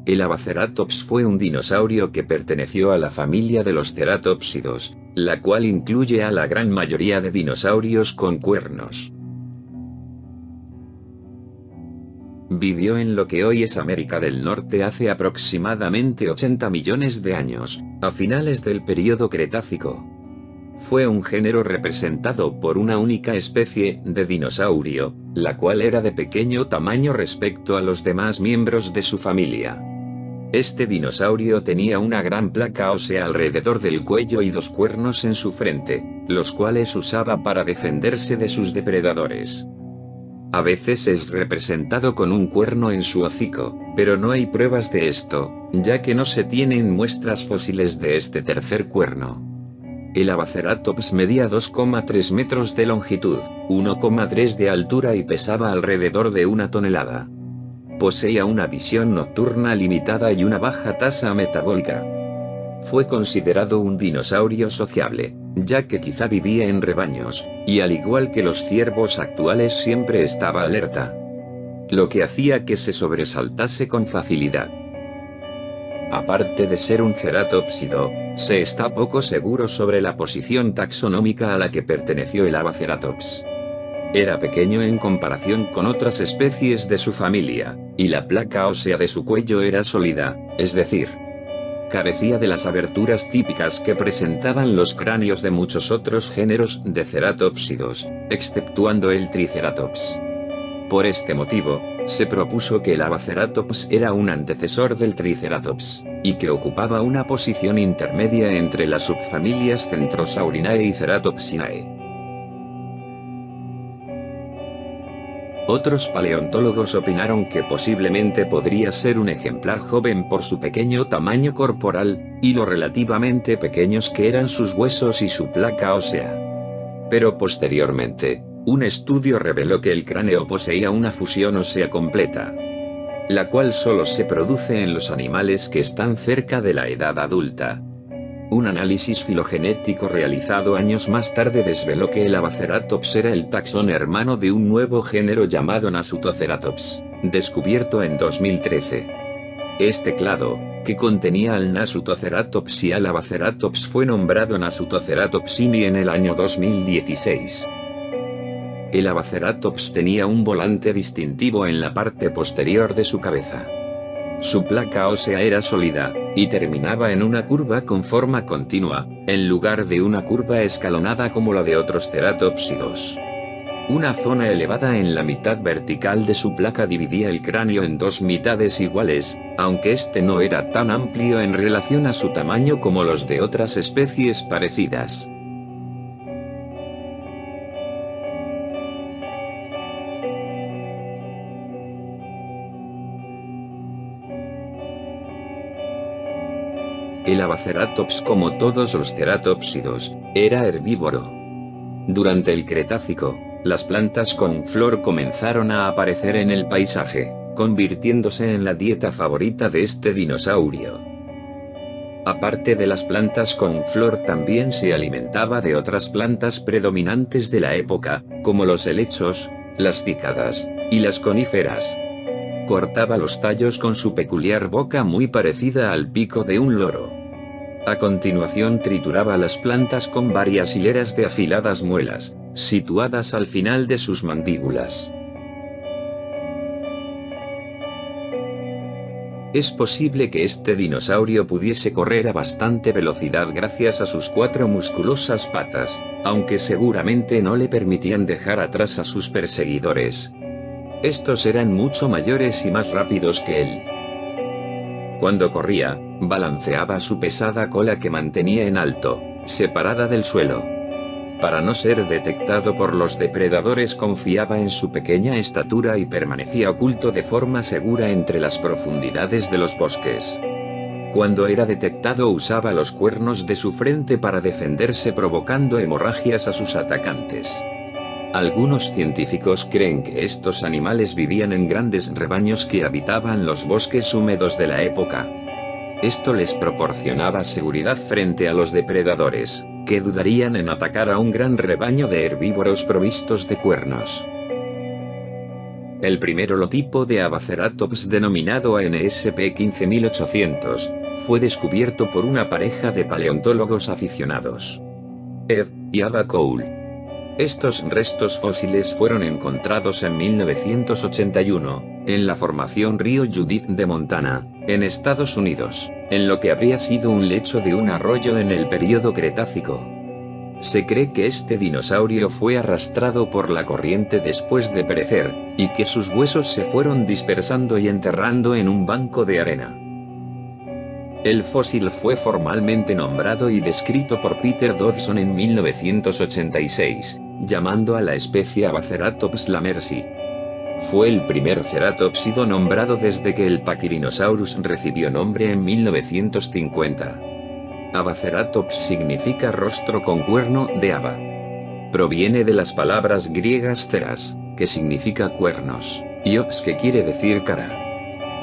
El Abaceratops fue un dinosaurio que perteneció a la familia de los ceratópsidos, la cual incluye a la gran mayoría de dinosaurios con cuernos. Vivió en lo que hoy es América del Norte hace aproximadamente 80 millones de años, a finales del período Cretácico. Fue un género representado por una única especie de dinosaurio, la cual era de pequeño tamaño respecto a los demás miembros de su familia. Este dinosaurio tenía una gran placa ósea alrededor del cuello y 2 cuernos en su frente, los cuales usaba para defenderse de sus depredadores. A veces es representado con un cuerno en su hocico, pero no hay pruebas de esto, ya que no se tienen muestras fósiles de este tercer cuerno. El Abaceratops medía 2,3 metros de longitud, 1,3 de altura y pesaba alrededor de 1 tonelada. Poseía una visión nocturna limitada y una baja tasa metabólica. Fue considerado un dinosaurio sociable, ya que quizá vivía en rebaños, y al igual que los ciervos actuales siempre estaba alerta, lo que hacía que se sobresaltase con facilidad. Aparte de ser un ceratópsido, se está poco seguro sobre la posición taxonómica a la que perteneció el Abaceratops. Era pequeño en comparación con otras especies de su familia, y la placa ósea de su cuello era sólida, es decir, carecía de las aberturas típicas que presentaban los cráneos de muchos otros géneros de ceratópsidos, exceptuando el Triceratops. Por este motivo, se propuso que el Abaceratops era un antecesor del Triceratops, y que ocupaba una posición intermedia entre las subfamilias Centrosaurinae y Ceratopsinae. Otros paleontólogos opinaron que posiblemente podría ser un ejemplar joven por su pequeño tamaño corporal, y lo relativamente pequeños que eran sus huesos y su placa ósea. Pero posteriormente, un estudio reveló que el cráneo poseía una fusión ósea completa, la cual solo se produce en los animales que están cerca de la edad adulta. Un análisis filogenético realizado años más tarde desveló que el Abaceratops era el taxón hermano de un nuevo género llamado Nasutoceratops, descubierto en 2013. Este clado, que contenía al Nasutoceratops y al Abaceratops, fue nombrado Nasutoceratopsini en el año 2016. El Abaceratops tenía un volante distintivo en la parte posterior de su cabeza. Su placa ósea era sólida, y terminaba en una curva con forma continua, en lugar de una curva escalonada como la de otros ceratópsidos. Una zona elevada en la mitad vertical de su placa dividía el cráneo en 2 mitades iguales, aunque este no era tan amplio en relación a su tamaño como los de otras especies parecidas. El Abaceratops, como todos los ceratópsidos, era herbívoro. Durante el Cretácico, las plantas con flor comenzaron a aparecer en el paisaje, convirtiéndose en la dieta favorita de este dinosaurio. Aparte de las plantas con flor, también se alimentaba de otras plantas predominantes de la época, como los helechos, las cícadas, y las coníferas. Cortaba los tallos con su peculiar boca muy parecida al pico de un loro. A continuación trituraba las plantas con varias hileras de afiladas muelas, situadas al final de sus mandíbulas. Es posible que este dinosaurio pudiese correr a bastante velocidad gracias a sus 4 musculosas patas, aunque seguramente no le permitían dejar atrás a sus perseguidores. Estos eran mucho mayores y más rápidos que él. Cuando corría, balanceaba su pesada cola que mantenía en alto, separada del suelo. Para no ser detectado por los depredadores, confiaba en su pequeña estatura y permanecía oculto de forma segura entre las profundidades de los bosques. Cuando era detectado, usaba los cuernos de su frente para defenderse, provocando hemorragias a sus atacantes. Algunos científicos creen que estos animales vivían en grandes rebaños que habitaban los bosques húmedos de la época. Esto les proporcionaba seguridad frente a los depredadores, que dudarían en atacar a un gran rebaño de herbívoros provistos de cuernos. El primer holotipo de Abaceratops, denominado ANSP 15800, fue descubierto por una pareja de paleontólogos aficionados, Ed y Ava Cole. Estos restos fósiles fueron encontrados en 1981, en la formación Río Judith de Montana, en Estados Unidos, en lo que habría sido un lecho de un arroyo en el período Cretácico. Se cree que este dinosaurio fue arrastrado por la corriente después de perecer, y que sus huesos se fueron dispersando y enterrando en un banco de arena. El fósil fue formalmente nombrado y descrito por Peter Dodson en 1986, llamando a la especie Abaceratops lamersi. Fue el primer ceratópsido nombrado desde que el Pachyrhinosaurus recibió nombre en 1950. Abaceratops significa rostro con cuerno de Aba. Proviene de las palabras griegas ceras, que significa cuernos, y ops, que quiere decir cara.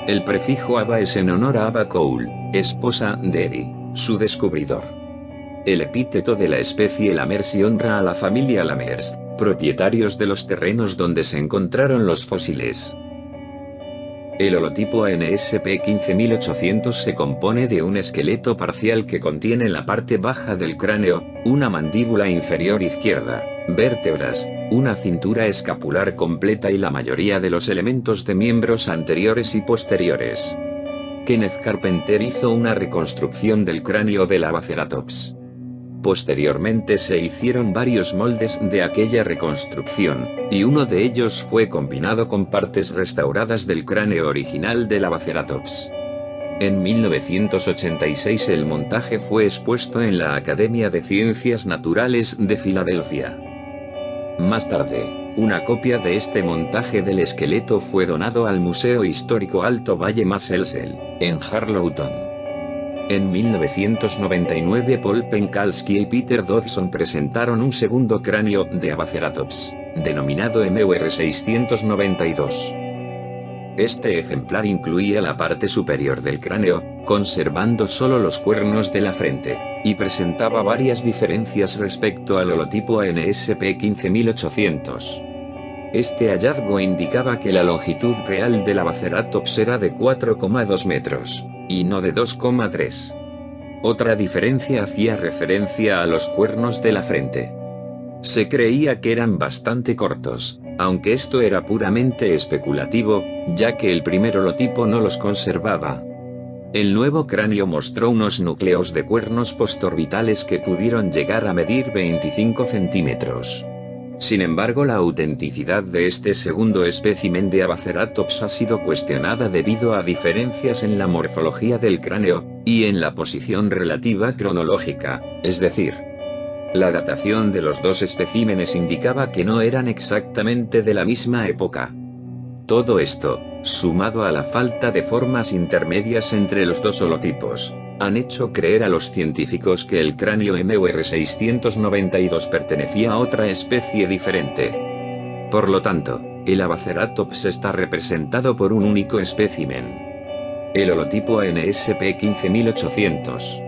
El prefijo Aba es en honor a Ava Cole, esposa de Eddie, su descubridor. El epíteto de la especie lamersi honra a la familia Lamers, propietarios de los terrenos donde se encontraron los fósiles. El holotipo ANSP 15800 se compone de un esqueleto parcial que contiene la parte baja del cráneo, una mandíbula inferior izquierda, vértebras, una cintura escapular completa y la mayoría de los elementos de miembros anteriores y posteriores. Kenneth Carpenter hizo una reconstrucción del cráneo del Abaceratops. Posteriormente se hicieron varios moldes de aquella reconstrucción, y uno de ellos fue combinado con partes restauradas del cráneo original del Abaceratops. En 1986 el montaje fue expuesto en la Academia de Ciencias Naturales de Filadelfia. Más tarde, una copia de este montaje del esqueleto fue donado al Museo Histórico Alto Valle Masselsel, en Harlowton. En 1999 Paul Penkalski y Peter Dodson presentaron un segundo cráneo de Abaceratops, denominado MUR 692. Este ejemplar incluía la parte superior del cráneo, conservando solo los cuernos de la frente, y presentaba varias diferencias respecto al holotipo ANSP 15800. Este hallazgo indicaba que la longitud real del Abaceratops era de 4,2 metros, y no de 2,3. Otra diferencia hacía referencia a los cuernos de la frente. Se creía que eran bastante cortos, aunque esto era puramente especulativo, ya que el primer holotipo no los conservaba. El nuevo cráneo mostró unos núcleos de cuernos postorbitales que pudieron llegar a medir 25 centímetros. Sin embargo, la autenticidad de este segundo espécimen de Abaceratops ha sido cuestionada debido a diferencias en la morfología del cráneo, y en la posición relativa cronológica, es decir, la datación de los dos especímenes indicaba que no eran exactamente de la misma época. Todo esto, sumado a la falta de formas intermedias entre los dos holotipos, han hecho creer a los científicos que el cráneo MUR 692 pertenecía a otra especie diferente. Por lo tanto, el Abaceratops está representado por un único espécimen. El holotipo ANSP 15800.